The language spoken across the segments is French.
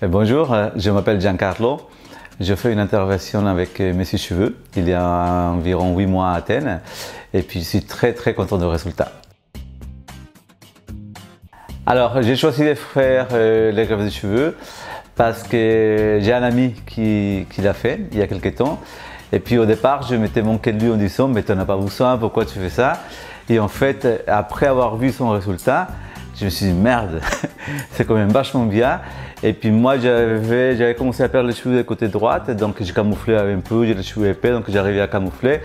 Bonjour, je m'appelle Giancarlo. Je fais une intervention avec Messi Cheveux il y a environ 8 mois à Athènes et puis je suis très content du résultat. Alors j'ai choisi de faire les greffes de cheveux parce que j'ai un ami qui l'a fait il y a quelques temps et puis au départ je m'étais moqué de lui en disant mais tu n'en as pas besoin, pourquoi tu fais ça? Et en fait après avoir vu son résultat, je me suis dit merde, c'est quand même vachement bien. Et puis moi j'avais commencé à perdre les cheveux du côté droite, donc j'ai camouflé un peu, j'ai les cheveux épais, donc j'arrivais à camoufler.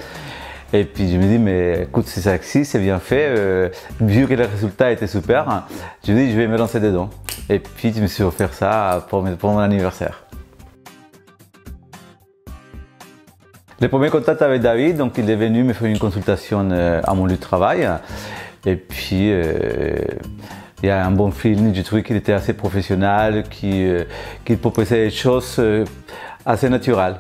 Et puis je me dis mais écoute c'est sexy, c'est bien fait, vu que le résultat était super, je me dis je vais me lancer dedans. Et puis je me suis offert ça pour mon anniversaire. Le premier contact avec David, donc il est venu me faire une consultation à mon lieu de travail. Et puis il y a un bon feeling, j'ai trouvé qu'il était assez professionnel, qu'il proposait des choses assez naturelles.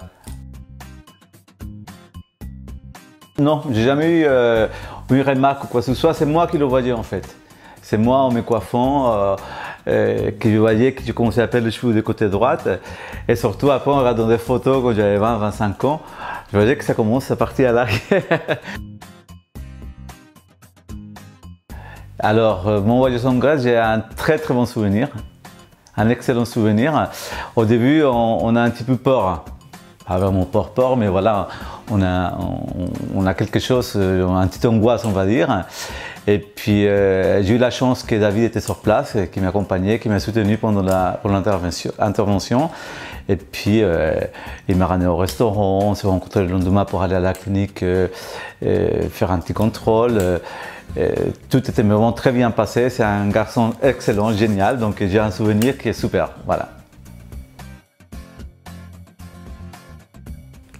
Non, j'ai jamais eu une remarque ou quoi que ce soit, c'est moi qui le voyais en fait. C'est moi en me coiffant que je voyais que je commençais à perdre les cheveux du côté droite. Et surtout après en regardant des photos quand j'avais 20-25 ans, je voyais que ça commence à partir à l'arrière. Alors, mon voyage en Grèce, j'ai un très bon souvenir, un excellent souvenir. Au début, on a un petit peu peur, pas vraiment peur, mais voilà, on a quelque chose, une petite angoisse, on va dire. Et puis, j'ai eu la chance que David était sur place, qui m'accompagnait, qui m'a soutenu pendant l'intervention. Et puis, il m'a ramené au restaurant, on s'est rencontrés le lendemain pour aller à la clinique, faire un petit contrôle. Tout était vraiment très bien passé, c'est un garçon excellent, génial, donc j'ai un souvenir qui est super, voilà.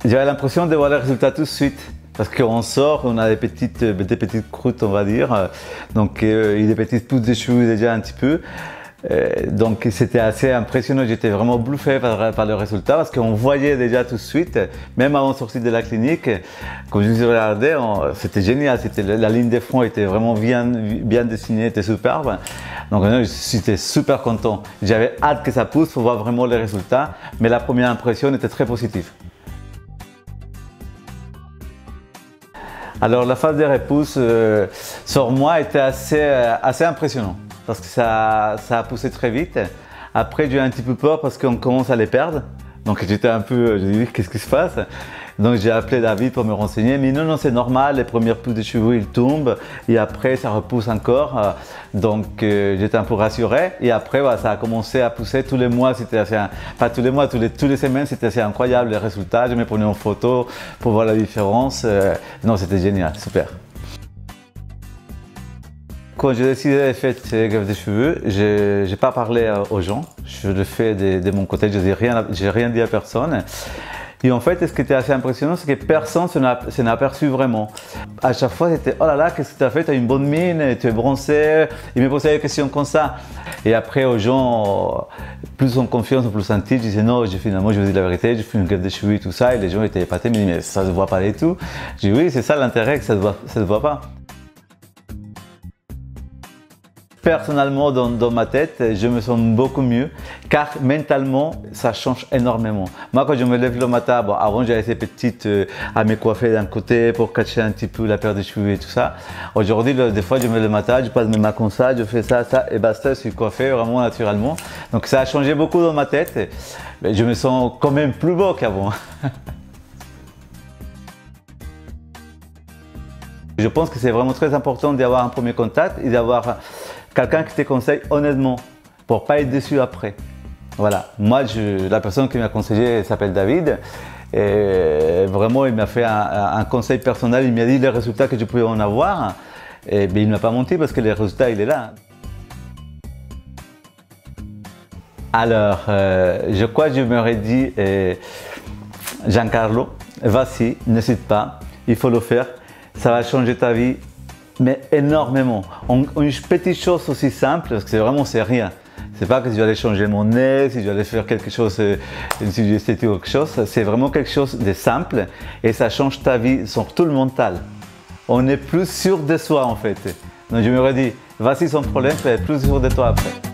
J'avais l'impression de voir le résultat tout de suite, parce qu'on sort, on a des petites croûtes, on va dire, donc il y a des petites pousses de cheveux déjà un petit peu. Donc c'était assez impressionnant, j'étais vraiment bluffé par le résultat parce qu'on voyait déjà tout de suite, même avant de sortir de la clinique, quand je me regardais, c'était génial, la ligne de front était vraiment bien dessinée, était superbe. Donc j'étais super content, j'avais hâte que ça pousse pour voir vraiment les résultats, mais la première impression était très positive. Alors la phase de repousse sur moi était assez impressionnant. Parce que ça a poussé très vite. Après, j'ai eu un petit peu peur parce qu'on commence à les perdre. Donc j'étais un peu, j'ai dit qu'est-ce qui se passe? Donc j'ai appelé David pour me renseigner. Mais non, c'est normal, les premières pousses de cheveux, ils tombent. Et après, ça repousse encore. Donc j'étais un peu rassuré. Et après, voilà, ça a commencé à pousser tous les mois. C'était assez, pas tous les mois, tous les semaines, c'était assez incroyable les résultats. Je me prenais en photo pour voir la différence. Non, c'était génial, super. Quand j'ai décidé de faire ces greffes de cheveux, je n'ai pas parlé aux gens, je le fais de mon côté, je n'ai rien dit à personne. Et en fait, ce qui était assez impressionnant, c'est que personne ne s'en a aperçu vraiment. À chaque fois, c'était « Oh là là, qu'est-ce que tu as fait? Tu as une bonne mine, tu es bronzé ». Ils me posaient des questions comme ça. Et après, aux gens, plus en confiance, plus en titre, je disais « Non, finalement, je vous dis la vérité, j'ai fait une greffe de cheveux et tout ça ». Et les gens étaient épatés, ils me disaient « Mais ça ne se voit pas du tout ». Je dis « Oui, c'est ça l'intérêt, que ça ne se voit pas ». Personnellement, dans ma tête, je me sens beaucoup mieux car mentalement, ça change énormément. Moi, quand je me lève le matin, bon, avant j'avais ces petites à me coiffer d'un côté pour cacher un petit peu la paire de cheveux et tout ça. Aujourd'hui, des fois, je me lève le matin, je passe mes mains comme ça, je fais ça et basta, je suis coiffé vraiment naturellement. Donc ça a changé beaucoup dans ma tête. Mais je me sens quand même plus beau qu'avant. Je pense que c'est vraiment très important d'avoir un premier contact et d'avoir quelqu'un qui te conseille honnêtement pour ne pas être déçu après. Voilà, moi la personne qui m'a conseillé s'appelle David et vraiment il m'a fait un conseil personnel, il m'a dit les résultats que je pouvais en avoir et bien, il ne m'a pas menti parce que les résultats il est là. Alors, je crois que je m'aurais dit Giancarlo, vas-y, n'hésite pas, il faut le faire, ça va changer ta vie. Mais énormément. Une petite chose aussi simple, parce que c'est rien. C'est pas que si je vais aller changer mon nez, si je vais aller faire quelque chose, une chirurgie esthétique ou quelque chose. C'est vraiment quelque chose de simple et ça change ta vie, surtout le mental. On est plus sûr de soi en fait. Donc je me dit, vas-y sans problème, tu es plus sûr de toi après.